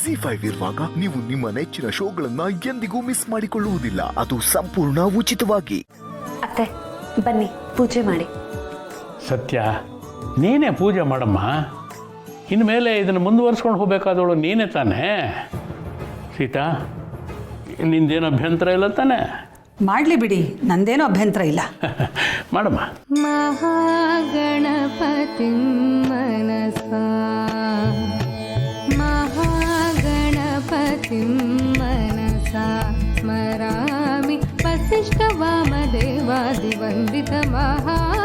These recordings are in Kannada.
ZEE5 ಇರುವಾಗ ನೀವು ನಿಮ್ಮ ನೆಚ್ಚಿನ ಶೋಗಳನ್ನ ಎಂದಿಗೂ ಮಿಸ್ ಮಾಡಿಕೊಳ್ಳುವುದಿಲ್ಲ. ಅದು ಸಂಪೂರ್ಣ ಉಚಿತವಾಗಿ. ಅತ್ತೆ ಬನ್ನಿ ಪೂಜೆ ಮಾಡಿ. ಸತ್ಯ, ನೀನೇ ಪೂಜೆ ಮಾಡಮ್ಮ. ಇನ್ಮೇಲೆ ಇದನ್ನು ಮುಂದುವರ್ಸ್ಕೊಂಡು ಹೋಗಬೇಕಾದವಳು ನೀನೇ ತಾನೇ. ಸೀತಾ, ನಿಂದೇನು ಅಭ್ಯಂತರ ಇಲ್ಲ ತಾನೆ? ಮಾಡಲಿ ಬಿಡಿ, ನಂದೇನೂ ಅಭ್ಯಂತರ ಇಲ್ಲ. ಮಾಡಮ್ಮ. ಮಹಾಗಣಪತಿ ಮನಸಾ ಮಹಾಗಣಪತಿ ಮನಸಾ ಸ್ಮರಾಮಿ ವಸಿಷ್ಠ ವಾಮದೇವಾದಿವಂದಿತ ಮಹಾಗಣಪತಿ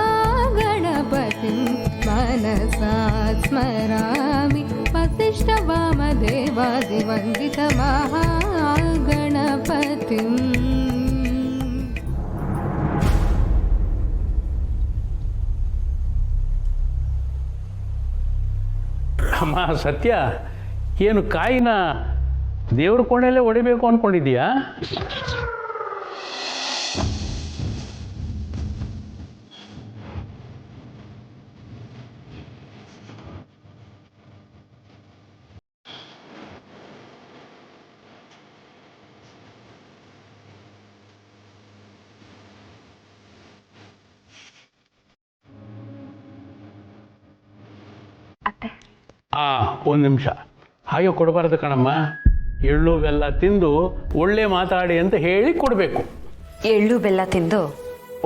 ಮನಸಾ ಸ್ಮರಾಮಿ ವಸಿಷ್ಠ ವಾಮದೇವಾದಿವಂದಿತ ಮಹಾಗಣಪತಿ. ಅಮ್ಮ ಸತ್ಯ, ಏನು ಕಾಯಿನ ದೇವ್ರ ಕೊಂಡಲ್ಲೇ ಹೊಡಿಬೇಕು ಅಂದ್ಕೊಂಡಿದ್ದೀಯಾ? ಅತ್ತೆ ಒಂದು ನಿಮಿಷ ಹಾಗೆ ಕೊಡಬಾರ್ದು ಕಣಮ್ಮ. ಎಳ್ಳು ಬೆಲ್ಲ ತಿಂದು ಒಳ್ಳೆ ಮಾತಾಡಿ ಅಂತ ಹೇಳಿ ಕೊಡಬೇಕು. ಎಳ್ಳು ಬೆಲ್ಲ ತಿಂದು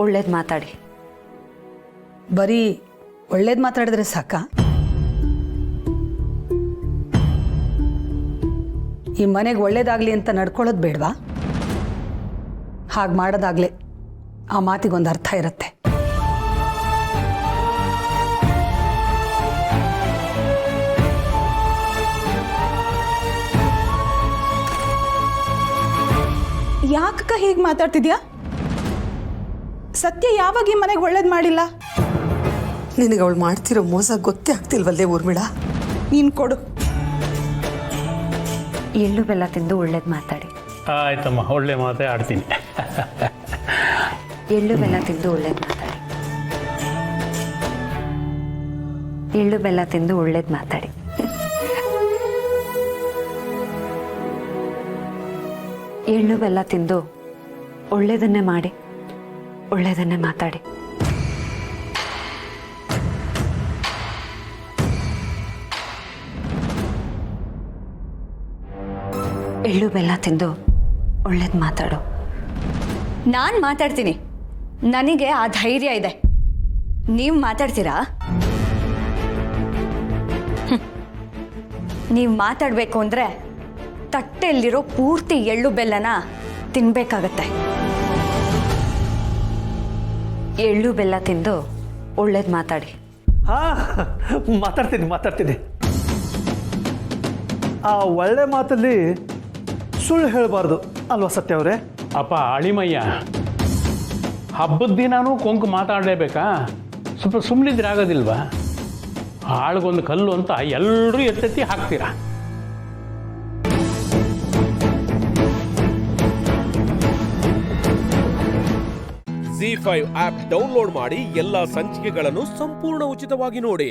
ಒಳ್ಳೇದು ಮಾತಾಡಿ. ಬರೀ ಒಳ್ಳೇದು ಮಾತಾಡಿದ್ರೆ ಸಾಕ? ಈ ಮನೆಗೆ ಒಳ್ಳೇದಾಗಲಿ ಅಂತ ನಡ್ಕೊಳ್ಳೋದು ಬೇಡವಾ? ಹಾಗೆ ಮಾಡೋದಾಗಲೇ ಆ ಮಾತಿಗೊಂದು ಅರ್ಥ ಇರುತ್ತೆ. ಯಾಕಕ್ಕ ಹೀಗೆ ಮಾತಾಡ್ತಿದ್ಯಾ? ಸತ್ಯ ಯಾವಾಗ ಈ ಮನೆಗೆ ಒಳ್ಳೇದು ಮಾಡಿಲ್ಲ? ನಿನಗೆ ಅವಳು ಮಾಡ್ತಿರೋ ಮೋಸ ಗೊತ್ತೇ ಆಗ್ತಿಲ್ವಲ್ಲೇ ಊರ್ಮಿಳಾ? ನೀನು ಕೊಡು. ಎಳ್ಳು ಬೆಲ್ಲ ತಿಂದು ಒಳ್ಳೇದು ಮಾತಾಡಿ. ಆಯ್ತಮ್ಮ, ಒಳ್ಳೆ ಮಾತೇ ಆಡ್ತೀನಿ. ಎಳ್ಳು ಬೆಲ್ಲ ತಿಂದು ಒಳ್ಳೇದು ಮಾತಾಡಿ. ಎಳ್ಳು ಬೆಲ್ಲ ತಿಂದು ಒಳ್ಳೇದು ಮಾತಾಡಿ. ಎಳ್ಳು ಬೆಲ್ಲ ತಿಂದು ಒಳ್ಳೇದನ್ನೇ ಮಾಡಿ, ಒಳ್ಳೇದನ್ನೇ ಮಾತಾಡಿ. ಎಳ್ಳು ಬೆಲ್ಲ ತಿಂದು ಒಳ್ಳೇದು ಮಾತಾಡು. ನಾನು ಮಾತಾಡ್ತೀನಿ, ನನಗೆ ಆ ಧೈರ್ಯ ಇದೆ. ನೀವು ಮಾತಾಡ್ತೀರಾ? ನೀವು ಮಾತಾಡಬೇಕು ಅಂದರೆ ತಟ್ಟೆಯಲ್ಲಿರೋ ಪೂರ್ತಿ ಎಳ್ಳು ಬೆಲ್ಲನ ತಿನ್ಬೇಕಾಗತ್ತೆ. ಎಳ್ಳು ಬೆಲ್ಲ ತಿಂದು ಒಳ್ಳೇದು ಮಾತಾಡಿ. ಮಾತಾಡ್ತೀನಿ. ಆ ಒಳ್ಳೆ ಮಾತಲ್ಲಿ ಸುಳ್ಳು ಹೇಳಬಾರ್ದು ಅಲ್ವಾ ಸತ್ಯ ಅವರೇ? ಅಪ್ಪ ಅಳಿಮಯ್ಯ, ಹಬ್ಬದ ದಿನಾನೂ ಕೊಂಕು ಮಾತಾಡಲೇಬೇಕಾ? ಸ್ವಲ್ಪ ಸುಮ್ಮನಿದ್ರೆ ಆಗೋದಿಲ್ವಾ? ಆಳ್ಗೊಂದು ಕಲ್ಲು ಅಂತ ಎಲ್ಲರೂ ಎತ್ತೆತ್ತಿ ಹಾಕ್ತೀರಾ. ZEE5 ಆಪ್ ಡೌನ್ಲೋಡ್ ಮಾಡಿ ಎಲ್ಲಾ ಸಂಚಿಕೆಗಳನ್ನು ಸಂಪೂರ್ಣ ಉಚಿತವಾಗಿ ನೋಡಿ.